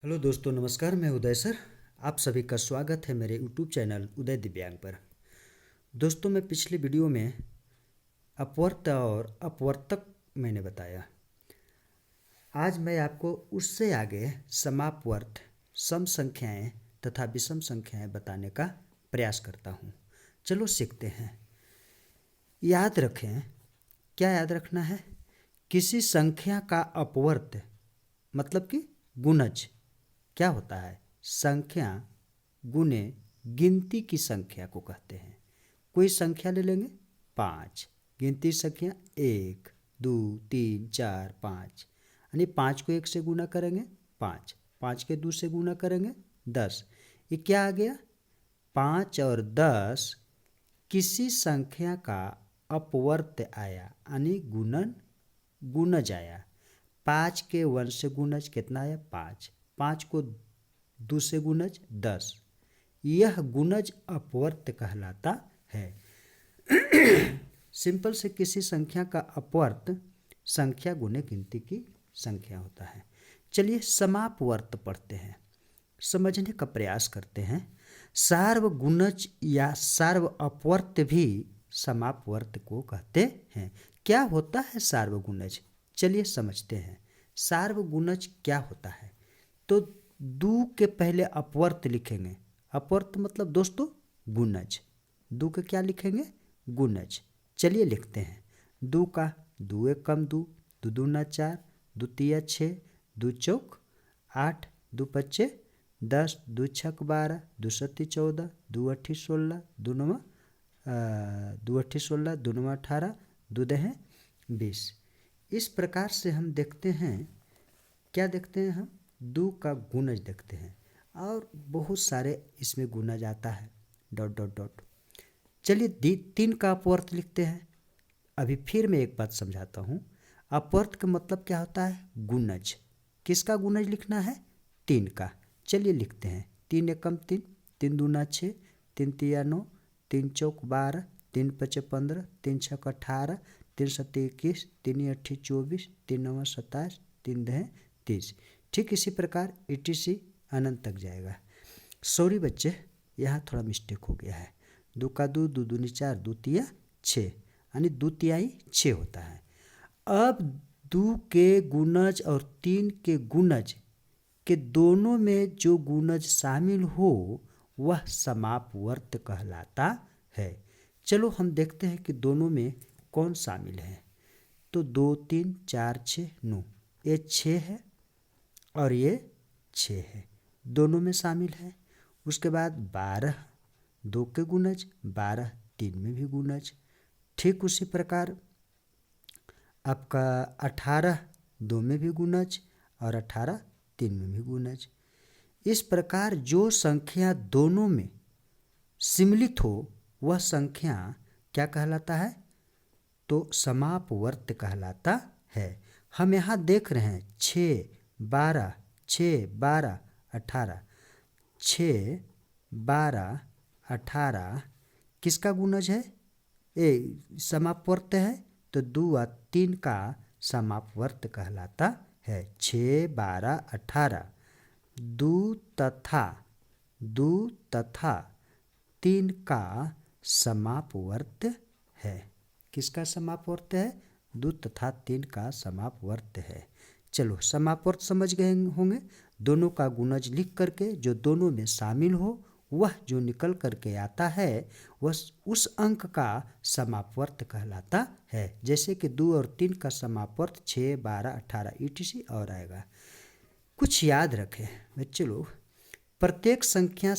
Hello दोस्तों, नमस्कार। मैं उदय सर। आप सभी का स्वागत है मेरे यूट्यूब चैनल उदय दिव्यांग पर। दोस्तों, मैं पिछले वीडियो में अपवर्त और अपवर्तक मैंने बताया। आज मैं आपको उससे आगे समापवर्त, सम संख्याएं तथा विषम संख्याएं बताने का प्रयास करता हूं। चलो सीखते हैं। याद रखें, क्या याद रखना है? किसी संख्या का अपवर्त मतलब कि गुणज क्या होता है? संख्या गुने गिनती की संख्या को कहते हैं। कोई संख्या ले लेंगे 5, गिनती संख्या 1, 2, 3, 4, 5, यानी 5 को 1 से गुना करेंगे 5, 5 के 2 से गुना करेंगे 10। ये क्या आ गया? 5 और 10 किसी संख्या का अपवर्त आया, यानी गुणज आया। 5 के 1 से गुणज कितना आया? 5, 5 को 2 से गुणज 10। यह गुणज अपवर्त कहलाता है। सिंपल से किसी संख्या का अपवर्त संख्या गुने गिनती की संख्या होता है। चलिए समापवर्त पढ़ते हैं, समझने का प्रयास करते हैं। सार्वगुणज या सार्व अपवर्त भी समापवर्त को कहते हैं। क्या होता है सार्वगुणज? चलिए समझते हैं। सार्वगुणज क्या होता है? तो दो के पहले अपवर्त लिखेंगे। अपवर्त मतलब दोस्तों गुणज। दो के क्या लिखेंगे? गुणज। चलिए लिखते हैं। दो का 2 एक कम 2, 2 दूना 4, 2 तिया 6, 2 चौक 8, 2 पच्चे 10, 2 छक 12, 2 सत्ती 14, 2 अट्ठी 16, 2 नवा 2 नवा 18, 2 दहें 20। इस प्रकार से हम देखते हैं, क्या देखते हैं हम? दो का गुणज देखते हैं और बहुत सारे इसमें गुणज आता है, डॉट डॉट डॉट। चलिए 3 का अपवर्त लिखते हैं। अभी फिर मैं एक बात समझाता हूँ। अपवर्त का मतलब क्या होता है? गुणज। किसका गुणज लिखना है? 3 का। चलिए लिखते हैं। 3 एकम 3, 3 दूना 6, 3 तिया 9, 3 चौक 12, 3 पचे 15, 3 छक 18, 3 सत्ती 21, 3 अट्ठी 24, 3 नवा 27, 3 दहें 30। ठीक इसी प्रकार ETC अनंत तक जाएगा। सॉरी बच्चे, यहाँ थोड़ा मिस्टेक हो गया है। 2 का 2, 2 दूनी 4, 2 तिया 6, यानी 2 तिहाई 6 होता है। अब 2 के गुणज और 3 के गुणज के दोनों में जो गुणज शामिल हो वह समापवर्त कहलाता है। चलो हम देखते हैं कि दोनों में कौन शामिल है। तो 2, 3, 4, 6, 9, ये 6 है और ये 6 है, दोनों में शामिल है। उसके बाद 12, 2 के गुणज, 12 3 में भी गुणज। ठीक उसी प्रकार आपका 18 2 में भी गुणज और 18 3 में भी गुणज। इस प्रकार जो संख्या दोनों में सम्मिलित हो वह संख्या क्या कहलाता है? तो समापवर्त कहलाता है। हम यहाँ देख रहे हैं 6 12, 6 12 18, 6 12 18 किसका गुणज है? समापवर्त है। तो 2 और 3 का समापवर्त कहलाता है। 6 12 18 2 तथा 3 का समापवर्त है। किसका समापवर्त है? 2 तथा 3 का समापवर्त है। चलो समापवर्त समझ गए होंगे। दोनों का गुणज लिख करके जो दोनों में शामिल हो वह जो निकल करके आता है वह उस अंक का समापवर्त कहलाता है। जैसे कि 2 और 3 का समापवर्त 6 12 18 ETC और आएगा। कुछ याद रखें बच्चे लोग, प्रत्येक संख्या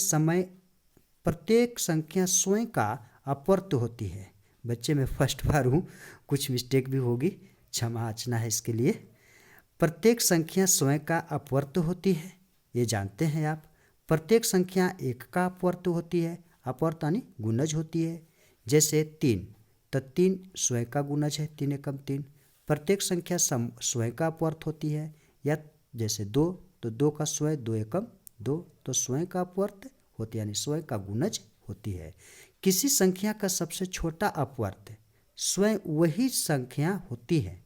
स्वयं का अपवर्त होती है। बच्चे मैं फर्स्ट बार हूँ, कुछ मिस्टेक भी होगी, क्षमा याचना है इसके लिए। प्रत्येक संख्या स्वयं का अपवर्त होती है, ये जानते हैं आप। प्रत्येक संख्या एक का अपवर्त होती है, अपवर्त यानी गुणज होती है। जैसे 3, तो 3 स्वयं का गुणज है, 3 एकम 3। प्रत्येक संख्या स्वयं का अपवर्त होती है। या जैसे 2, तो 2 का स्वयं 2 एकम 2, तो स्वयं का अपवर्त होती है, यानी स्वयं का गुणज होती है। किसी संख्या का सबसे छोटा अपवर्त स्वयं वही संख्या होती है।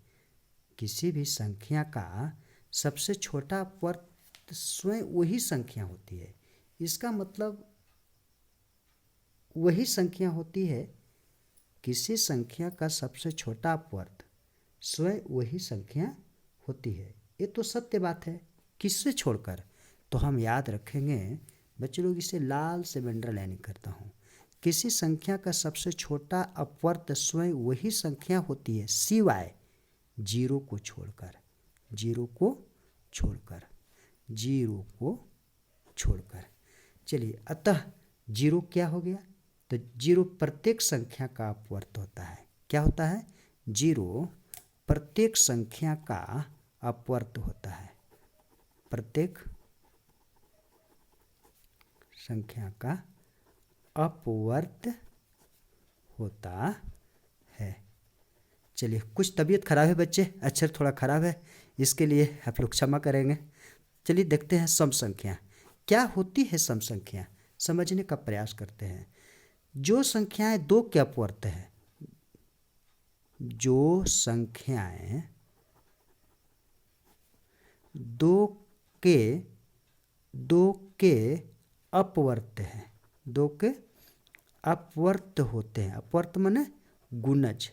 किसी भी संख्या का सबसे छोटा अपवर्त तो स्वयं वही संख्या होती है। इसका मतलब वही संख्या होती है, किसी संख्या का सबसे छोटा अपवर्त स्वयं वही संख्या होती है। ये तो सत्य बात है, किससे छोड़कर। तो हम याद रखेंगे बच्चे लोग, इसे लाल से अंडरलाइनिंग करता हूँ। किसी संख्या का सबसे छोटा अपवर्त स्वयं वही संख्या होती है, सिवाय जीरो को छोड़कर, जीरो को छोड़कर, जीरो को छोड़कर। चलिए, अतः जीरो क्या हो गया, तो जीरो प्रत्येक संख्या का अपवर्त होता है। क्या होता है, जीरो प्रत्येक संख्या का अपवर्त होता है, प्रत्येक संख्या का अपवर्त होता है। चलिए, कुछ तबीयत खराब है बच्चे, अक्षर थोड़ा खराब है, इसके लिए आप लोग क्षमा करेंगे। चलिए देखते हैं सम संख्या क्या होती है। सम संख्या समझने का प्रयास करते हैं। जो संख्याएं दो के अपवर्त है, जो संख्याएं दो के अपवर्त हैं, दो के अपवर्त होते हैं, अपवर्त माने गुणज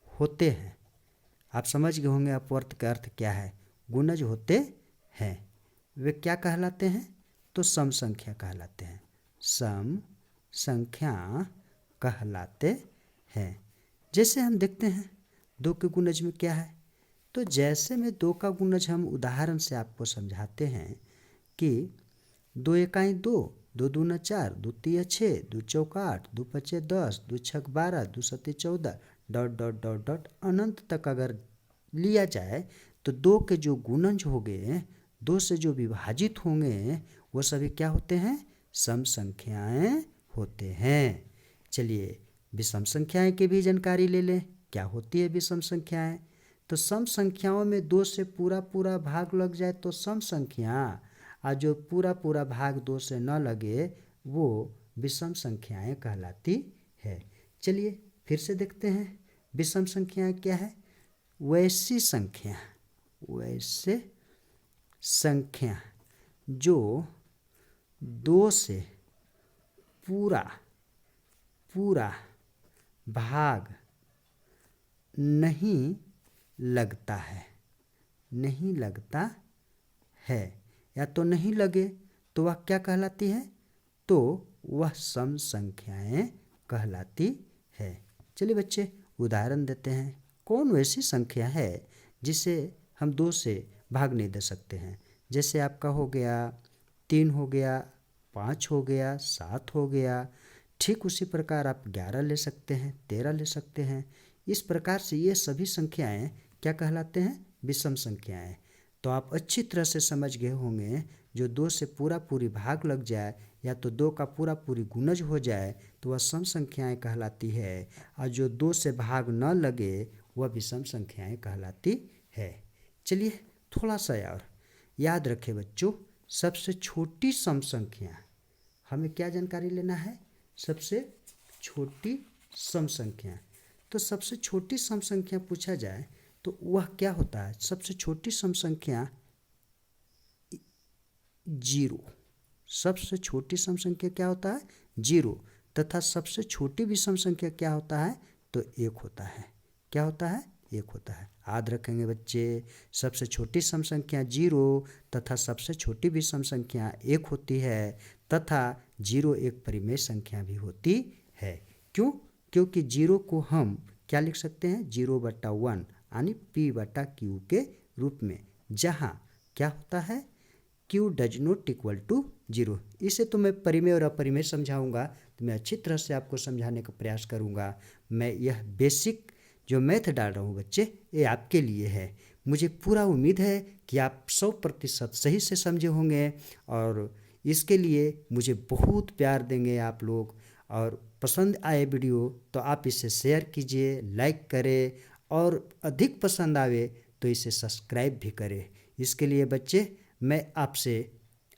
होते हैं। आप समझ गए होंगे अपवर्त का अर्थ क्या है, गुणज होते हैं, वे क्या कहलाते हैं, तो सम संख्या कहलाते हैं, सम संख्या कहलाते हैं। जैसे हम देखते हैं दो के गुणज में क्या है, तो जैसे में दो का गुणज हम उदाहरण से आपको समझाते हैं कि दो एकाई दो, दो दूना चार, दो तिया छः, दो चौका आठ, दो पचे 10, दो छक 12, दो सत्ते 14 डॉट डॉट डॉट डॉट अनंत तक अगर लिया जाए तो दो के जो गुणज होंगे, दो से जो विभाजित होंगे, वो सभी क्या होते हैं, सम संख्याएं होते हैं। चलिए विषम संख्याएं की भी जानकारी ले लें। क्या होती है विषम संख्याएं, तो सम संख्याओं में दो से पूरा पूरा भाग लग जाए तो सम संख्या, और जो पूरा पूरा भाग दो से न लगे वो विषम संख्याएं कहलाती है। चलिए फिर से देखते हैं विषम संख्याएं क्या है। वैसी संख्या, वैसे संख्या जो दो से पूरा पूरा भाग नहीं लगता है, नहीं लगता है, या तो नहीं लगे तो वह क्या कहलाती है, तो वह सम संख्याएं कहलाती है। चलिए बच्चे उदाहरण देते हैं। कौन वैसी संख्या है जिसे हम दो से भाग नहीं दे सकते हैं। जैसे आपका हो गया 3 हो गया, 5 हो गया, 7 हो गया। ठीक उसी प्रकार आप 11 ले सकते हैं, 13 ले सकते हैं। इस प्रकार से ये सभी संख्याएं क्या कहलाते हैं, विषम संख्याएं। तो आप अच्छी तरह से समझ गए होंगे, जो दो से पूरा पूरी भाग लग जाए या तो दो का पूरा पूरी गुणज हो जाए तो वह सम संख्याएं कहलाती है, और जो दो से भाग न लगे वह विषम संख्याएं कहलाती है। चलिए थोड़ा सा और याद रखें बच्चों, सबसे छोटी सम संख्या, हमें क्या जानकारी लेना है, सबसे छोटी सम संख्या। तो सबसे छोटी सम संख्या पूछा जाए तो वह क्या होता है, सबसे छोटी सम संख्या जीरो। सबसे छोटी सम संख्या क्या होता है, जीरो। तथा सबसे छोटी विषम संख्या क्या होता है, तो एक होता है। क्या होता है, एक होता है। याद रखेंगे बच्चे, सबसे छोटी सम संख्या जीरो तथा सबसे छोटी विषम संख्या एक होती है, तथा जीरो एक परिमेय संख्या भी होती है। क्यों, क्योंकि जीरो को हम क्या लिख सकते हैं, 0/1 यानी P/Q के रूप में, जहाँ क्या होता है, Q does not equal to 0। इसे तो मैं परिमेय और अपरिमेय समझाऊंगा, तो मैं अच्छी तरह से आपको समझाने का प्रयास करूंगा। मैं यह बेसिक जो मैथ डाल रहा हूँ बच्चे, ये आपके लिए है। मुझे पूरा उम्मीद है कि आप 100% सही से समझे होंगे, और इसके लिए मुझे बहुत प्यार देंगे आप लोग। और पसंद आए वीडियो तो आप इसे शेयर कीजिए, लाइक करें, और अधिक पसंद आवे तो इसे सब्सक्राइब भी करें। इसके लिए बच्चे मैं आपसे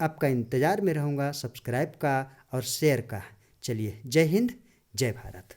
आपका इंतज़ार में रहूँगा, सब्सक्राइब का और शेयर का। चलिए, जय हिंद, जय भारत।